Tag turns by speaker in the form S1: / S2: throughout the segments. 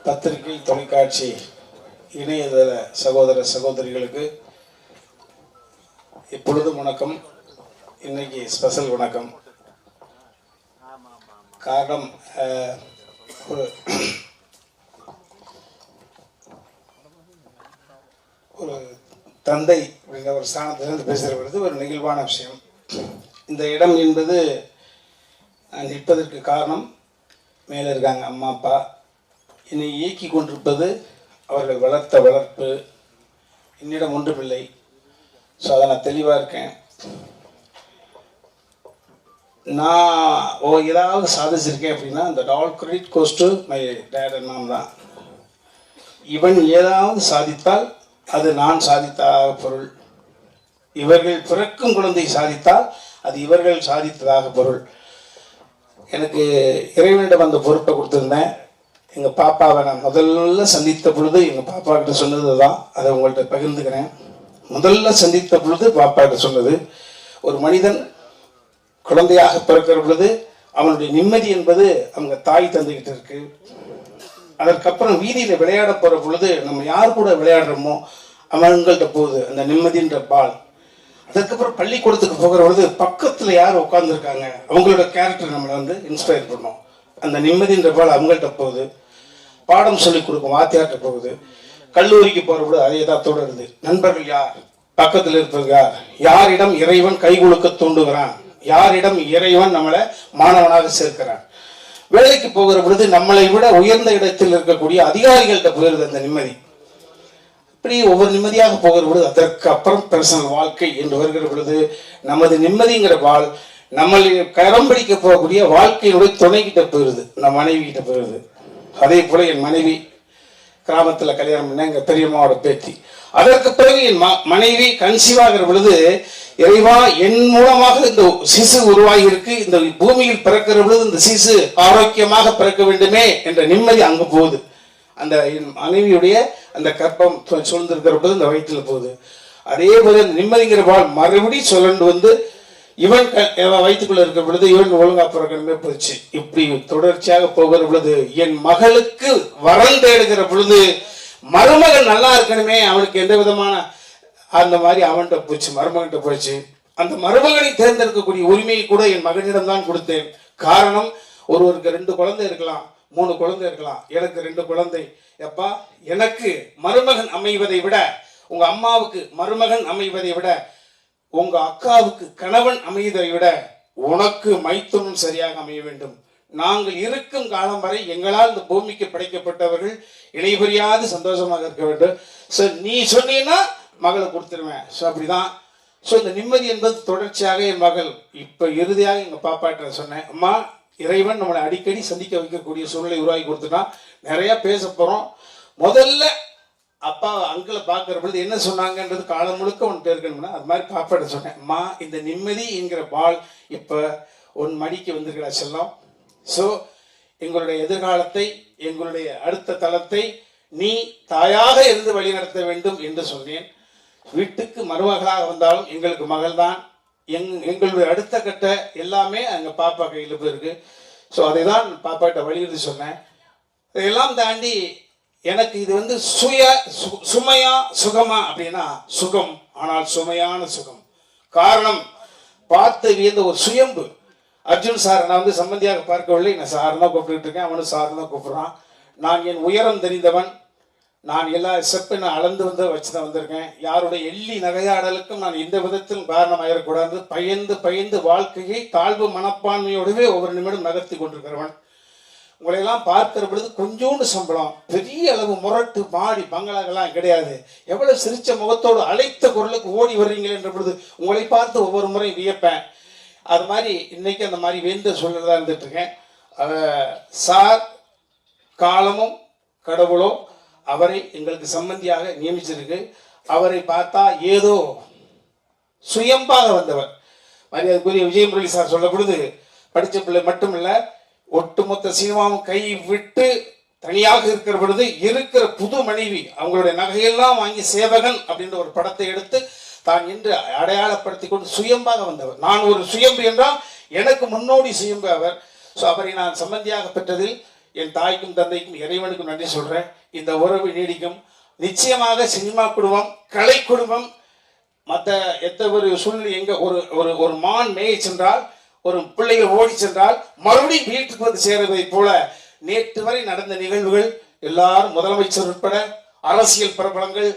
S1: பத்திரிகை தொலைக்காட்சி இணையதள சகோதர சகோதரிகளுக்கு இப்பொழுதும் வணக்கம். இன்னைக்கு ஸ்பெஷல் வணக்கம். காரணம், ஒரு தந்தை அப்படிங்கிற ஒரு ஸ்தானத்திலிருந்து பேசுகிற பொழுது ஒரு நெகிழ்வான விஷயம். இந்த இடம் என்பது நான் நிற்பதற்கு காரணம், மேலே இருக்காங்க அம்மா அப்பா, என்னை இயக்கி கொண்டிருப்பது அவர்கள் வளர்த்த வளர்ப்பு. என்னிடம் ஒன்றுமில்லை. ஸோ அதை நான் தெளிவாக இருக்கேன். நான் ஏதாவது சாதிச்சிருக்கேன் அப்படின்னா அந்த all credit goes to my dad and mom தான். இவன் ஏதாவது சாதித்தால் அது நான் சாதித்ததாக பொருள். இவர்கள் பிறக்கும் குழந்தை சாதித்தால் அது இவர்கள் சாதித்ததாக பொருள். எனக்கு இறைவனிடம் அந்த பொறுப்பை கொடுத்துருந்தேன். எங்கள் பாப்பாவை நான் முதல்ல சந்தித்த பொழுது எங்கள் பாப்பா கிட்ட சொன்னது தான், அதை உங்கள்கிட்ட பகிர்ந்துக்கிறேன். முதல்ல சந்தித்த பொழுது பாப்பா கிட்ட சொன்னது, ஒரு மனிதன் குழந்தையாக பிறக்கிற பொழுது அவனுடைய நிம்மதி என்பது அவங்க தாய் தந்தைகிட்ட இருக்கு. அதற்கப்புறம் வீதியில் விளையாட போகிற பொழுது நம்ம யார் கூட விளையாடுறோமோ அவங்கள்ட்ட போகுது அந்த நிம்மதின்ற பால். அதுக்கப்புறம் பள்ளிக்கூடத்துக்கு போகிற பொழுது பக்கத்தில் யார் உட்காந்துருக்காங்க அவங்களோட கேரக்டர் நம்மளை இன்ஸ்பயர் பண்ணோம். அந்த நிம்மதின்ற பால் அவங்கள்ட்ட போகுது. பாடம் சொல்லிக் கொடுக்கும் வாத்தியார்கிட்ட போகுது. கல்லூரிக்கு போகிற பொழுது அதே தான் தொடருது. நண்பர்கள் யார், பக்கத்தில் இருப்பது யார், யாரிடம் இறைவன் கை குலுக்க தூண்டுகிறான், யாரிடம் இறைவன் நம்மளை மாணவனாக சேர்க்கிறான். வேலைக்கு போகிற பொழுது நம்மளை விட உயர்ந்த இடத்தில் இருக்கக்கூடிய அதிகாரிகள்கிட்ட போயிருது அந்த நிம்மதி. இப்படி ஒவ்வொரு நிம்மதியாக போகிற பொழுது அதற்கு அப்புறம் பர்சனல் வாழ்க்கை என்று வருகிற பொழுது நமது நிம்மதிங்கிற வாழ் நம்மளை கரம் பிடிக்க போகக்கூடிய வாழ்க்கையினுடைய துணைக்கிட்ட போயிருது, நம்ம மனைவி கிட்ட போயிருது. அதே போல என் மனைவி கிராமத்தில் கல்யாணம் பண்ண எங்கள் பெரியம்மாவோட பேத்தி. அதற்கு பிறகு என் மனைவி கன்சீவாகிற பொழுது இறைவா என் மூலமாக இந்த சிசு உருவாகி இருக்கு, இந்த பூமியில் பிறக்கிற பொழுது இந்த சிசு ஆரோக்கியமாக பிறக்க வேண்டுமே என்ற நிம்மதி அங்கு போகுது. அந்த என் மனைவியுடைய அந்த கற்பம் சூழ்ந்திருக்கிற பொழுது இந்த வயிற்றில் போகுது. அதே போல நிம்மதிங்கிற வாழ் மறுபடி சொல்லண்டு இவன் வயிற்றுக்குள்ள இருக்கிற பொழுது இவன் ஒழுங்கா பிறக்கணுமே போச்சு. இப்படி தொடர்ச்சியாக போகிற பொழுது என் மகளுக்கு வரம் தேடுகிற பொழுது மருமகன் நல்லா இருக்கணுமே, அவனுக்கு எந்த விதமான அந்த மாதிரி அவன்கிட்ட போச்சு, மருமகன்கிட்ட போச்சு. அந்த மருமகனை தேர்ந்தெடுக்கக்கூடிய உரிமையை கூட என் மகனிடம் தான் கொடுத்தேன். காரணம், ஒருவருக்கு 2 குழந்தை இருக்கலாம், 3 குழந்தை இருக்கலாம். எனக்கு 2 குழந்தை. எப்பா, எனக்கு மருமகன் அமைவதை விட, உங்க அம்மாவுக்கு மருமகன் அமைவதை விட, உங்க அக்காவுக்கு கணவன் அமைவதை விட உனக்கு மைத்துனும் சரியாக அமைய வேண்டும். நாங்கள் இருக்கும் காலம் வரை எங்களால் இந்த பூமிக்கு படைக்கப்பட்டவர்கள் இணைபெரியாது சந்தோஷமாக இருக்க வேண்டும். ஸோ நீ சொன்னீங்கன்னா மகளை கொடுத்துருவேன். ஸோ அப்படிதான். ஸோ இந்த நிம்மதி என்பது தொடர்ச்சியாக என் மகள் இப்போ இறுதியாக எங்கள் பாப்பாட்ட சொன்னேன், அம்மா இறைவன் நம்மளை அடிக்கடி சந்திக்க வைக்கக்கூடிய சூழ்நிலை உருவாக்கி கொடுத்துட்டான். நிறையா பேச போகிறோம். முதல்ல அப்பா அங்கிளை பார்க்குற பொழுது என்ன சொன்னாங்கன்றது காலம் முழுக்க ஒன்று இருக்கணும்னா அது மாதிரி பாப்பாட்ட சொன்னேன், அம்மா இந்த நிம்மதி என்கிற பால் இப்போ உன் மடிக்கு வந்திருக்கிற செல்லம். ஸோ எங்களுடைய எதிர்காலத்தை, எங்களுடைய அடுத்த தளத்தை நீ தாயாக இருந்து வழி நடத்த வேண்டும் என்று சொன்னேன். வீட்டுக்கு மருமகளாக வந்தாலும் எங்களுக்கு மகள் தான். எங்களுடைய அடுத்த கட்ட எல்லாமே எங்கள் பாப்பா கையில் போயிருக்கு. ஸோ அதை தான் பாப்பாட்ட வலியுறுத்தி சொன்னேன். இதையெல்லாம் தாண்டி எனக்கு இது சுமையா சுகமா அப்படின்னா சுகம், ஆனால் சுமையான சுகம். காரணம், பார்த்து வியந்த ஒரு சுயம்பு. அர்ஜுன் சார் நான் சம்பந்தியாக பார்க்கவில்லை, நான் சார் தான் கூப்பிட்டு இருக்கேன், அவனும் சார் தான் கூப்பிடுறான். நான் என் உயரம் தெரிந்தவன். நான் எல்லா ஸ்டெப்பை நான் அளந்து வச்சு தான் வந்திருக்கேன். யாருடைய எள்ளி நகையாடலுக்கும் நான் எந்த விதத்திலும் காரணமாயிடக்கூடாது. பயந்து வாழ்க்கையை தாழ்வு மனப்பான்மையோடவே ஒவ்வொரு நிமிடம் நகர்த்தி கொண்டிருக்கிறவன். உங்களையெல்லாம் பார்க்கிற பொழுது கொஞ்சோண்டு சம்பளம், பெரிய அளவு முரட்டு மாடி பங்களாக்கெல்லாம் கிடையாது. எவ்வளவு சிரிச்ச முகத்தோடு அழைத்த குரலுக்கு ஓடி வர்றீங்களே என்ற பொழுது உங்களை பார்த்து ஒவ்வொரு முறையும் வியப்பேன். அது மாதிரி இன்னைக்கு அந்த மாதிரி வேந்த சூழ்நிலை இருந்துட்டு இருக்கேன். சார் காலமும் கடவுளோ அவரை எங்களுக்கு சம்பந்தியாக நியமிச்சிருக்கு. அவரை பார்த்தா ஏதோ சுயம்பாக வந்தவர். மரியாதைக்குரிய விஜயமுரளி சார் சொல்ல பொழுது படித்த பிள்ளை மட்டும் இல்லை, ஒட்டுமொத்த சினிமாவும் கை விட்டு தனியாக இருக்கிற பொழுது இருக்கிற புது மனைவி அவங்களுடைய நகையெல்லாம் வாங்கி சேவகன் அப்படின்ற ஒரு படத்தை எடுத்து தான் என்று அடையாளப்படுத்தி கொண்டு சுயம்பாக வந்தவர். நான் ஒரு சுயம்பு என்றால் எனக்கு முன்னோடி சுயம்பு அவர். ஸோ அவரை நான் சம்பந்தியாக பெற்றதில் என் தாய்க்கும் தந்தைக்கும் இறைவனுக்கும் நன்றி சொல்கிறேன். இந்த உறவு நீடிக்கும். நிச்சயமாக சினிமா குடும்பம், கலை குடும்பம், மற்ற எந்த ஒரு சூழ்நிலை எங்கே ஒரு ஒரு ஒரு மான் மேய சென்றால், ஒரு பிள்ளைகள் ஓடி சென்றால் மறுபடியும் வீட்டுக்கு வந்து சேருவதை போல நேற்று வரை நடந்த நிகழ்வுகள் எல்லாரும் முதலமைச்சர் உட்பட அரசியல் பிரபலங்கள்,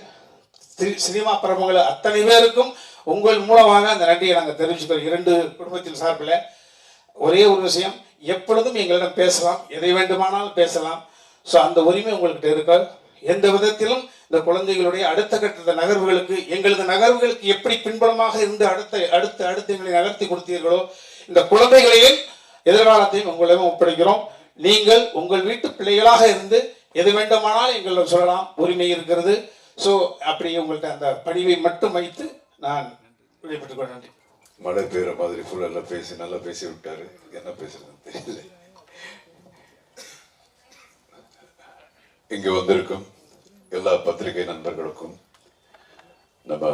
S1: சினிமா பிரபலங்கள் அத்தனை பேருக்கும் உங்கள் மூலமாக அந்த நன்றியை நாங்கள் தெரிவிச்சுக்கிறோம். 2 குடும்பத்தின் சார்பில் ஒரே ஒரு விஷயம், எப்பொழுதும் எங்களிடம் பேசலாம், எதை வேண்டுமானாலும் பேசலாம். ஸோ அந்த உரிமை உங்கள்கிட்ட இருக்காது. எந்த விதத்திலும் இந்த குழந்தைகளுடைய அடுத்த கட்ட நகர்வுகளுக்கு, எங்களது நகர்வுகளுக்கு எப்படி பின்புலமாக இருந்து அடுத்த எங்களை நகர்த்தி கொடுத்தீர்களோ, இந்த குழந்தைகளையும் எதிர்காலத்தையும் உங்களிடம் ஒப்படைக்கிறோம். நீங்கள் உங்கள் வீட்டு பிள்ளைகளாக இருந்து எது வேண்டுமானாலும் எங்களிடம் சொல்லலாம், உரிமை இருக்கிறது. ஸோ அப்படி உங்கள்கிட்ட அந்த பணிவை மட்டும் வைத்து நான் விடைபெற்றுக் கொள்ள நன்றி.
S2: மழை பெய்கிற மாதிரி ஃபுல்லாக பேசி நல்லா பேசி விட்டாரு. என்ன பேசுறதுன்னு தெரியல. இங்கு வந்திருக்கும் எல்லா பத்திரிகை நண்பர்களுக்கும், நம்ம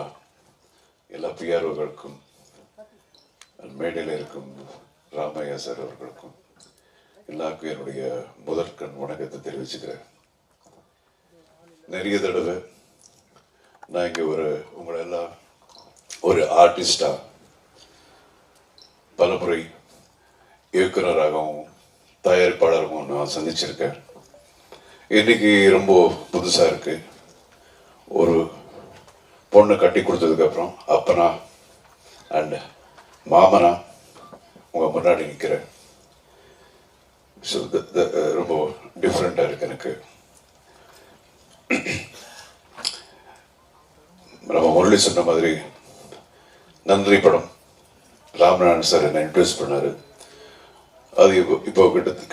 S2: எல்லா பிஆர்ஓகளுக்கும், மேடையில் இருக்கும் ராமையா சார் அவர்களுக்கும் எல்லாருக்கும் என்னுடைய முதற்கண் வணக்கத்தை தெரிவிச்சுக்கிறேன். நிறைய தடவை நான் இங்கே உங்களை எல்லாம் ஒரு ஆர்டிஸ்டா பலமுறை இயக்குனராகவும் தயாரிப்பாளராகவும் நான் சந்திச்சிருக்கேன். இன்னைக்கு ரொம்ப புதுசாக இருக்கு. ஒரு பொண்ணை கட்டி கொடுத்ததுக்கப்புறம் அப்பனா அண்ட் மாமனா உங்கள் முன்னாடி நிற்கிறேன். ஸோ ரொம்ப டிஃப்ரெண்ட்டாக இருக்கு எனக்கு. நம்ம முரளி சொன்ன மாதிரி நன்றி படம் ராமநாதன் சார் என்னை இன்ட்ரடியூஸ் பண்ணார். அது இப்போ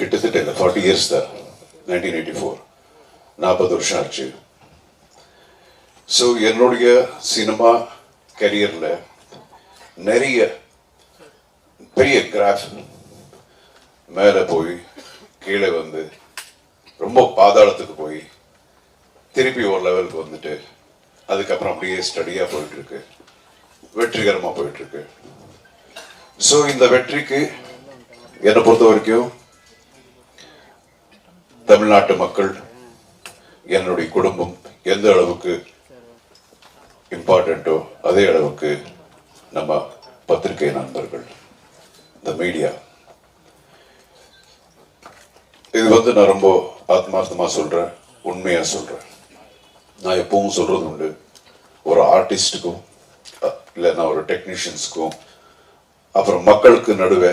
S2: கிட்டத்தட்ட இல்லை 40 இயர்ஸ் தான். 1984, 40 வருஷம் ஆச்சு. ஸோ என்னுடைய சினிமா கரியரில் நிறைய பெரிய கிராஃப் மேலே போய் கீழே வந்து ரொம்ப பாதாளத்துக்கு போய் திருப்பி ஒரு லெவலுக்கு வந்துட்டு அதுக்கப்புறம் அப்படியே ஸ்டடியாக போயிட்டுருக்கு, வெற்றிகரமாக போயிட்டுருக்கு. ஸோ இந்த வெற்றிக்கு என்னை பொறுத்த வரைக்கும் தமிழ்நாட்டு மக்கள், என்னுடைய குடும்பம் எந்த அளவுக்கு இம்பார்ட்டண்ட்டோ அதே அளவுக்கு நம்ம பத்திரிகை நண்பர்கள், இந்த மீடியா. இது நான் ரொம்ப ஆத்மார்த்தமாக சொல்கிறேன், உண்மையாக சொல்கிறேன். நான் எப்பவும் சொல்கிறது உண்டு, ஒரு ஆர்டிஸ்டுக்கும் இல்லைன்னா ஒரு டெக்னீஷியன்ஸுக்கும் அப்புறம் மக்களுக்கு நடுவே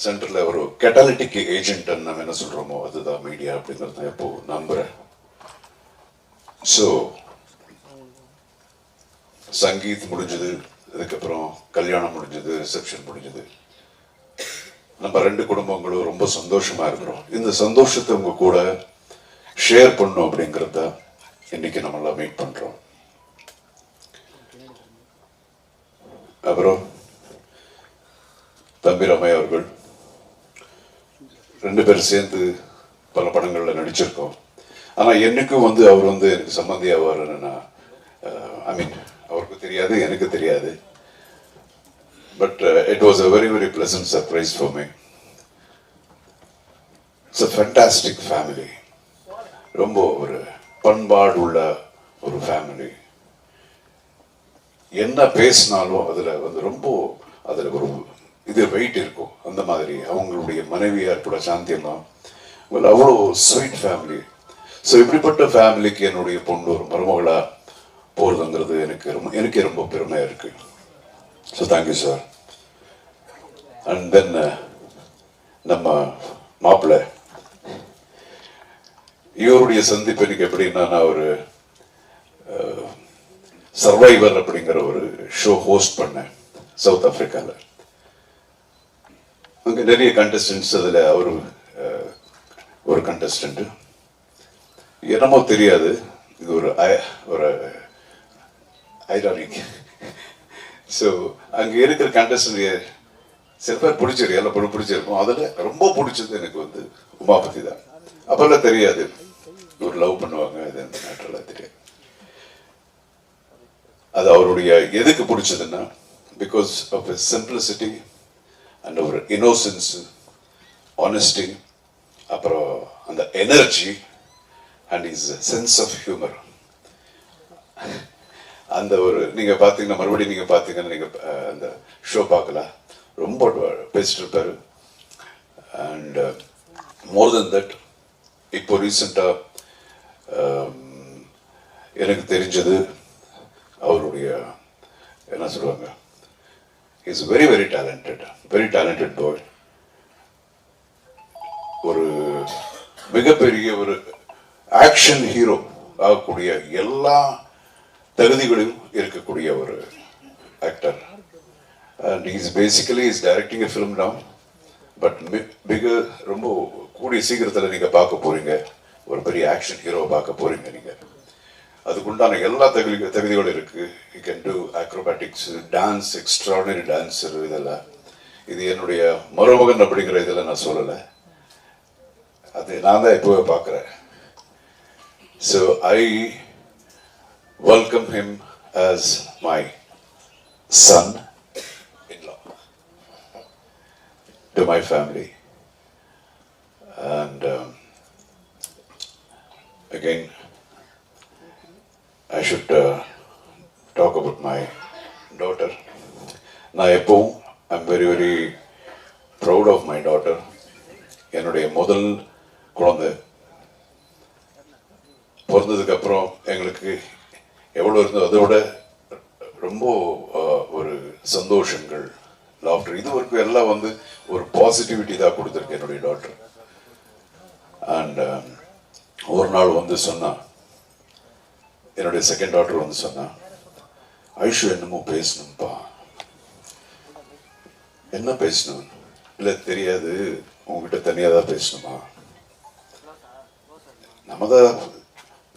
S2: சென்டரில் ஒரு கெட்டாலிட்டிக் ஏஜென்ட் நம்ம என்ன சொல்கிறோமோ அதுதான் மீடியா அப்படிங்கிறத எப்போ நம்புகிறேன். ஸோ சங்கீத் முடிஞ்சது, அதுக்கப்புறம் கல்யாணம் முடிஞ்சது, ரிசப்ஷன் முடிஞ்சது. நம்ம 2 குடும்பங்களும் ரொம்ப சந்தோஷமா இருக்கிறோம். இந்த சந்தோஷத்தை உங்க கூட ஷேர் பண்ணும் அப்படிங்கிறத இன்னைக்கு நம்மளாம் மீட் பண்றோம். அப்புறம் தம்பி ரமையா அவர்கள் 2 பேரும் சேர்ந்து பல படங்கள்ல நடிச்சிருக்கோம். ஆனா என்னைக்கும் அவர் எனக்கு சம்பந்தி ஆவாருன்னு ஐ மீன் அவருக்கு தெரியாது, எனக்கு தெரியாது. But it was a very very pleasant surprise for me. It's a fantastic family. ரொம்ப ஒரு பண்பாடு உள்ள ஒரு ஃபேமிலி. என்ன பேசினாலும் அதுல ரொம்ப அதுல ஒரு இது வெயிட் இருக்கும். அந்த மாதிரி அவங்களுடைய மனைவியார் கூட சாந்தியம்மா அவ்வளோ ஸ்வீட் ஃபேமிலி. ஸோ இப்படிப்பட்ட ஃபேமிலிக்கு என்னுடைய பொண்ணு ஒரு மருமகளா போறதுங்கிறது எனக்கே ரொம்ப பெருமையா இருக்கு. So thank you sir. And then நம்ம மாப்பிள்ளை, இவருடைய சந்திப்பு எனக்கு எப்படின்னா, நான் ஒரு சர்வைவர் அப்படிங்கிற ஒரு ஷோ ஹோஸ்ட் பண்ணேன் சவுத் ஆப்பிரிக்காவில். அங்கே நிறைய கண்டஸ்டன்ஸ், அதில் அவரு ஒரு கண்டஸ்டன்ட். என்னமோ தெரியாது, இது ஒரு ஐரானிக். ஸோ அங்கே இருக்கிற கண்டஸ்டன்ட் சில பேர் பிடிச்சிருக்கு, எல்லாம் பிடிச்சிருக்கும். அதில் ரொம்ப பிடிச்சது எனக்கு உமாபதி தான். அப்பெல்லாம் தெரியாது ஒரு லவ் பண்ணுவாங்க, அது அந்த மேட்டர்லாம் தெரியாது. அது அவருடைய எதுக்கு பிடிச்சதுன்னா, பிகாஸ் ஆஃப் சிம்பிளிசிட்டி அண்ட் ஒரு இன்னோசன்ஸ், ஆனஸ்டி, அப்புறம் அந்த energy and is sense of humour. அந்த ஒரு நீங்கள் பார்த்தீங்கன்னா மறுபடியும் நீங்கள் பார்த்தீங்கன்னா நீங்கள் அந்த ஷோ பார்க்கலாம், ரொம்ப பேசிட்டு இருப்பாரு. அண்ட் மோர் தென் தட், இப்போ ரீசெண்டாக எனக்கு தெரிஞ்சது அவருடைய என்ன சொல்லுவாங்க, இஸ் வெரி வெரி டேலண்டட் பாய். ஒரு மிகப்பெரிய ஒரு ஆக்ஷன் ஹீரோ ஆகக்கூடிய எல்லா தகுதிகளும் இருக்கக்கூடிய ஒரு actor. And is basically is directing a film now. But ரொம்ப கூடிய சீக்கிரத்தில் நீங்கள் பார்க்க போறீங்க, ஒரு பெரிய ஆக்ஷன் ஹீரோவை பார்க்க போறீங்க நீங்கள். அதுக்குண்டான எல்லா தகுதிகளும் இருக்கு. You can do அக்ரோபேட்டிக்ஸ், dance, extraordinary dancer. இதெல்லாம் இது என்னுடைய மருமகன் அப்படிங்கிற இதெல்லாம் நான் சொல்லலை, அது நான் தான் இப்போவே பார்க்குறேன். So I welcome him as my son in-law to my family. And again, I should talk about my daughter. நான் எப்பவும் I'm very very proud of my daughter. என்னுடைய முதல் குழந்தை பிறந்ததுக்கு அப்புறம் எங்களுக்கு எவ்வளோ இருந்தோ அதை விட ரொம்ப ஒரு சந்தோஷங்கள், லாஃப்டர், இது வரைக்கும் எல்லாம் வந்து ஒரு பாசிட்டிவிட்டி தான் கொடுத்துருக்கு என்னுடைய டாக்டர். அண்ட் ஒரு நாள் வந்து சொன்னா, என்னுடைய செகண்ட் டாக்டர் வந்து சொன்னா, ஐஷு என்னமோ பேசணும்ப்பா. என்ன பேசணும்? இல்லை தெரியாது, உங்ககிட்ட தனியாக தான் பேசணுமா? நம்ம தான்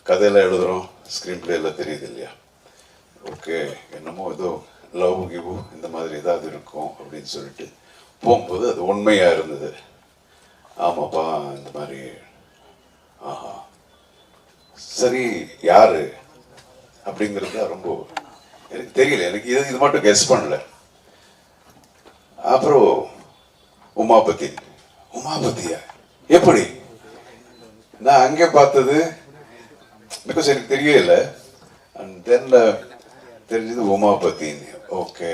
S2: கதையெல்லாம் எழுதுறோம், ஸ்க்ரீன் பிளே எல்லாம் தெரியுது இல்லையா? ஓகே, என்னமோ ஏதோ லவ் கிவ் இந்த மாதிரி ஏதாவது இருக்கும் அப்படின்னு சொல்லிட்டு போகும்போது அது உண்மையாக இருந்தது. ஆமாப்பா இந்த மாதிரி. ஆஹா சரி, யாரு அப்படிங்கிறது தான் ரொம்ப எனக்கு தெரியல, எனக்கு இது மட்டும் கெஸ் பண்ணல. அப்புறம் உமாபதியா எப்படி? நான் அங்கே பார்த்தது பிகாஸ் எனக்கு தெரியல. அண்ட் தென் தெரிஞ்சது உமாபதின்னு. ஓகே,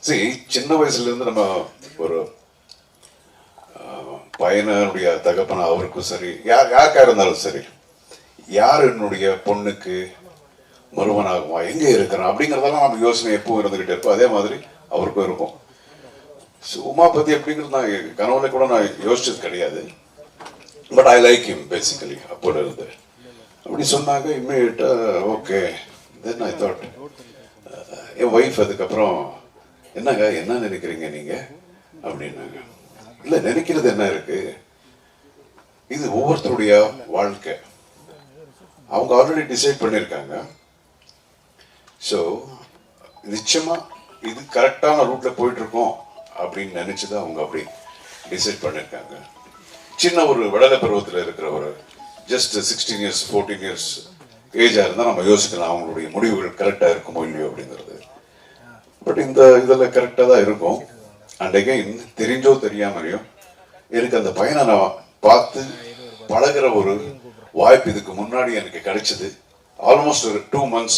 S2: சரி, சின்ன வயசுல இருந்து நம்ம ஒரு பையனுடைய தகப்பன அவருக்கும் சரி, யாருக்கா இருந்தாலும் சரி, யார் என்னுடைய பொண்ணுக்கு மருமனாகுமா, எங்க இருக்கிறான் அப்படிங்கிறதெல்லாம் நம்ம யோசனை எப்பவும் இருந்துகிட்டே இருக்கும். அதே மாதிரி அவருக்கும் இருக்கும். உமாபதி அப்படிங்கிறது நான் கனவுல கூட நான் யோசிச்சது கிடையாது. But I like him basically. அப்போல இருந்து அப்படி சொன்னாங்க இம்மிடியட்டா. ஓகே, தென் ஐ தாட், என் ஒய்ஃப் அதுக்கப்புறம் என்னங்க என்ன நினைக்கிறீங்க நீங்க அப்படின்னாங்க. இல்லை, நினைக்கிறது என்ன இருக்கு, இது ஒவ்வொருத்தருடைய வாழ்க்கை, அவங்க ஆல்ரெடி டிசைட் பண்ணியிருக்காங்க. ஸோ நிச்சயமா இது கரெக்டான ரூட்ல போயிட்டு இருக்கோம் அப்படின்னு நினைச்சுதான் அவங்க அப்படி டிசைட் பண்ணியிருக்காங்க. சின்ன ஒரு விடலை பருவத்தில் இருக்கிற ஒரு ஜஸ்ட் 16 இயர்ஸ் 14 இயர்ஸ் ஏஜா இருந்தால் நம்ம யோசிக்கலாம் அவங்களுடைய முடிவுகள் கரெக்டாக இருக்குமோ இல்லையோ அப்படிங்கிறது. பட் இந்த இதெல்லாம் கரெக்டாக தான் இருக்கும். அண்ட் அகைன், தெரிஞ்சோ தெரியாமலையோ எனக்கு அந்த பையனை நான் பார்த்து பழகிற ஒரு வாய்ப்பு இதுக்கு முன்னாடி எனக்கு கிடைச்சது. ஆல்மோஸ்ட் ஒரு 2 months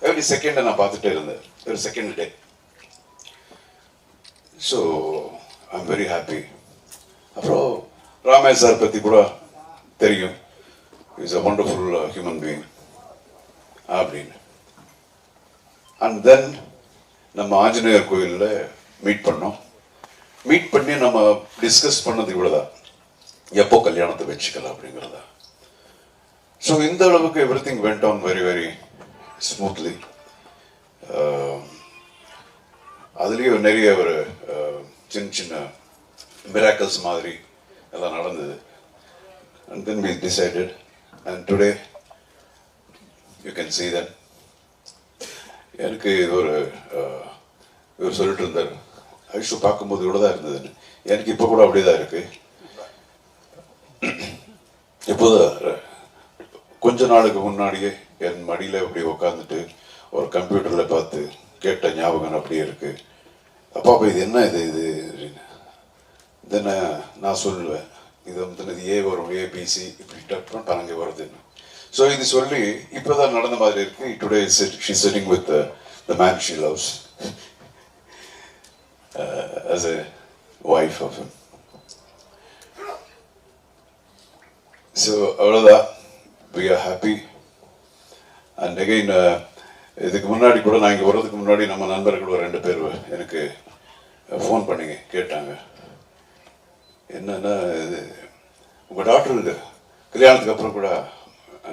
S2: எவ்ரி செகண்டை நான் பார்த்துட்டே இருந்தேன், ஒரு second day. So I am very happy. அப்புறம் ராமேஷ் சார் பற்றி கூட தெரியும், is a wonderful human being அப்படின்னு. அண்ட் தென் நம்ம ஆஞ்சநேயர் கோயிலில் மீட் பண்ணோம். மீட் பண்ணி நம்ம டிஸ்கஸ் பண்ணது இவ்வளோதான், எப்போ கல்யாணத்தை வச்சுக்கலாம் அப்படிங்கிறதா. ஸோ இந்த அளவுக்கு every thing went on very very smoothly. அதுலேயும் நிறைய ஒரு சின்ன சின்ன மிராக்கல்ஸ் மாதிரி எல்லாம் நடந்தது. And then we decided, and today you can see that. எனக்கு இது இவர் சொல்லிட்டு இருந்தார், ஐஷு பார்க்கும்போது இவ்வளோ தான் இருந்ததுன்னு. எனக்கு இப்போ கூட அப்படியே தான் இருக்கு. இப்போதான் கொஞ்ச நாளுக்கு முன்னாடியே என் மடியில் அப்படி உட்காந்துட்டு ஒரு கம்ப்யூட்டரில் பார்த்து கேட்ட ஞாபகம் அப்படியே இருக்கு. அப்பா இது என்ன இது அப்படின்னு. தென் நான் சொல்லுவேன் இது வந்து ஏ வரும் ஏபிசி இப்படி டக் அங்கே வருதுன்னு. ஸோ இது சொல்லி இப்போதான் நடந்த மாதிரி இருக்கு. Today she sitting with the man she loves as a wife of him. So அவ்வளோதான், we are happy. And again இதுக்கு முன்னாடி கூட நான் இங்கே வர்றதுக்கு முன்னாடி நம்ம நண்பர்கள் 2 பேர் எனக்கு ஃபோன் பண்ணி கேட்டாங்க, என்னன்னா இது உங்கள் டாக்டர் கல்யாணத்துக்கு அப்புறம் கூட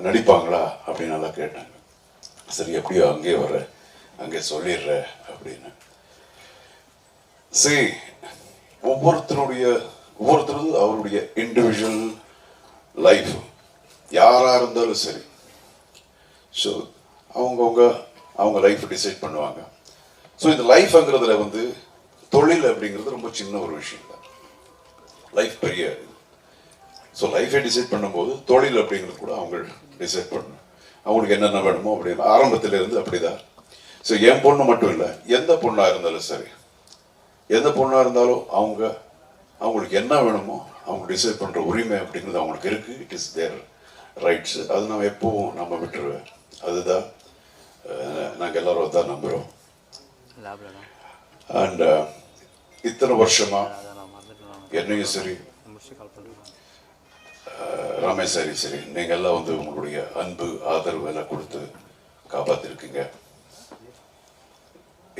S2: நடிப்பாங்களா அப்படின்னு நல்லா கேட்டாங்க. சரி எப்படியோ அங்கேயே வர்ற அங்கே சொல்லிடுற அப்படின்னு. சரி, ஒவ்வொருத்தரும் அவருடைய இண்டிவிஜுவல் லைஃப் யாரா இருந்தாலும் சரி, ஸோ அவங்க லைஃப் டிசைட் பண்ணுவாங்க. ஸோ இந்த லைஃப்ங்கிறதுல வந்து தொழில் அப்படிங்கிறது ரொம்ப சின்ன ஒரு விஷயம் தான். லைஃப் பெரிய. ஸோ லைஃபை டிசைட் பண்ணும்போது தொழில் அப்படிங்கிறது கூட அவங்க டிசைட் பண்ணணும். அவங்களுக்கு என்னென்ன வேணுமோ அப்படின்னு ஆரம்பத்திலேருந்து அப்படிதான். ஸோ என் பொண்ணு மட்டும் இல்லை, எந்த பொண்ணாக இருந்தாலும் சரி, எந்த பொண்ணாக இருந்தாலும் அவங்களுக்கு என்ன வேணுமோ அவங்க டிசைட் பண்ணுற உரிமை அப்படிங்கிறது அவங்களுக்கு இருக்குது. It is their rights. அது நம்ம எப்பவும் நம்ம விட்டுருவேன். அதுதான் நாங்கள் எல்லாரும் தான் நம்புகிறோம். அண்ட் இத்தனை வருஷமா என்னையும் சரி ரமேஷ் சரி நீங்கள் எல்லாம் வந்து உங்களுடைய அன்பு ஆதரவு எல்லாம் கொடுத்து காப்பாற்றிருக்கீங்க.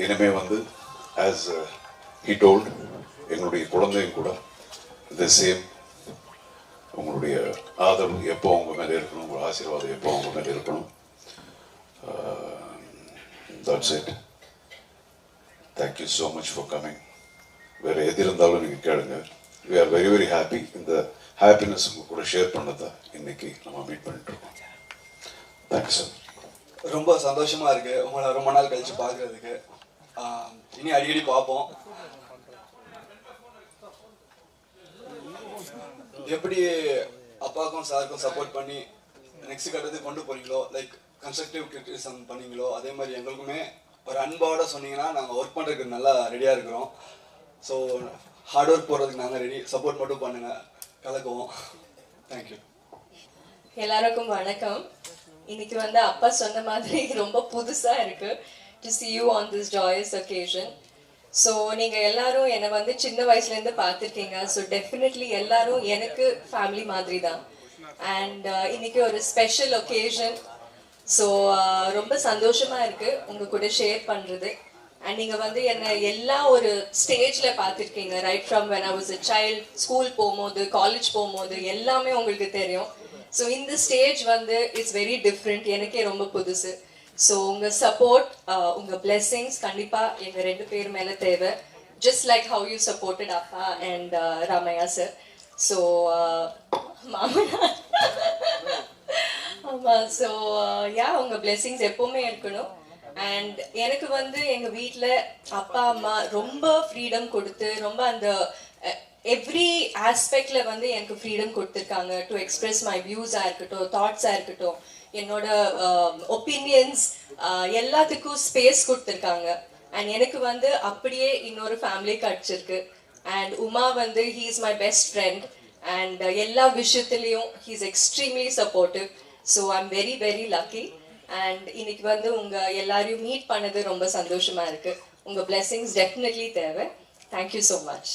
S2: இனிமே வந்து ஆஸ் he told எங்களுடைய குழந்தையும் கூட the same உங்களுடைய ஆதரவு எப்போ அவங்க மேலே இருக்கணும், உங்கள் ஆசீர்வாதம் எப்போ அவங்க மேலே இருக்கணும். That's it. Thank you so much for coming. வேறு எது இருந்தாலும் நீங்கள் கேளுங்க. We are very very happy. இந்த ஹாப்பினஸ் உங்க கூட ஷேர் பண்ணதான் இன்னைக்கு நம்ம மீட் பண்ணிட்டு இருக்கோம். Thank you sir.
S3: ரொம்ப சந்தோஷமா இருக்கு உங்களை ரொம்ப நாள் கழிச்சு பார்க்கறதுக்கு. இனி அடிக்கடி பார்ப்போம். எப்படி அப்பாவுக்கும் சாருக்கும் சப்போர்ட் பண்ணி நெக்ஸ்ட் கட்டத்துக்கு கொண்டு போறீங்களோ, லைக் கன்ஸ்ட்ரக்டிவ் கிரிட்டிசிசம் பண்ணீங்களோ, அதே மாதிரி எங்களுக்குமே ஒரு அன்போட சொன்னீங்கன்னா நாங்கள் ஒர்க் பண்ணுறதுக்கு நல்லா ரெடியாக இருக்கிறோம். ஸோ ஹார்ட் ஒர்க் போடுறதுக்கு நாங்கள் ரெடி. சப்போர்ட் மட்டும் பண்ணுங்க, கலக்குவோம். தேங்க்யூ.
S4: எல்லாருக்கும் வணக்கம். இன்னைக்கு வந்து அப்பா சொன்ன மாதிரி ரொம்ப புதுசா இருக்கு to see you on this joyous occasion. So நீங்கள் எல்லாரும் என்னை வந்து சின்ன வயசுலேருந்து பார்த்துருக்கீங்க. ஸோ டெஃபினெட்லி எல்லாரும் எனக்கு ஃபேமிலி மாதிரி தான். அண்ட் இன்னைக்கு ஒரு ஸ்பெஷல் ஒகேஷன். ஸோ ரொம்ப சந்தோஷமாக இருக்குது உங்கள் கூட ஷேர் பண்ணுறது. அண்ட் நீங்கள் வந்து என்னை எல்லா ஒரு ஸ்டேஜில் பார்த்துருக்கீங்க. Right from when I was a child, school போகும்போது, காலேஜ் போகும்போது எல்லாமே உங்களுக்கு தெரியும். ஸோ இந்த ஸ்டேஜ் வந்து இட்ஸ் வெரி டிஃப்ரெண்ட், எனக்கே ரொம்ப புதுசு. ஸோ உங்கள் சப்போர்ட், உங்கள் பிளெஸிங்ஸ் கண்டிப்பாக எங்கள் 2 பேர் மேலே தேவை. Just like how you supported அப்பா அண்ட் ராமையா சார். ஸோ மாமனார் ஆமாம். ஸோ உங்கள் பிளெஸிங்ஸ் எப்போவுமே இருக்கணும். அண்ட் எனக்கு வந்து எங்கள் வீட்டில் அப்பா அம்மா ரொம்ப ஃப்ரீடம் கொடுத்து, ரொம்ப அந்த எவ்ரி ஆஸ்பெக்ட்ல வந்து எனக்கு ஃப்ரீடம் கொடுத்துருக்காங்க. டு எக்ஸ்பிரஸ் மை வியூஸாக இருக்கட்டும், தாட்ஸாக இருக்கட்டும், என்னோட ஒப்பீனியன்ஸ் எல்லாத்துக்கும் ஸ்பேஸ் கொடுத்துருக்காங்க. அண்ட் எனக்கு வந்து அப்படியே இன்னொரு ஃபேமிலி கிடச்சிருக்கு. அண்ட் உமா வந்து he is my best friend. And எல்லா விஷயத்துலேயும் he is extremely supportive. So I am very very lucky. And இன்னைக்கு வந்து உங்கள் எல்லாரையும் மீட் பண்ணது ரொம்ப சந்தோஷமாக இருக்குது. உங்கள் பிளெஸிங்ஸ் டெஃபினெட்லி தேவை. Thank you so much.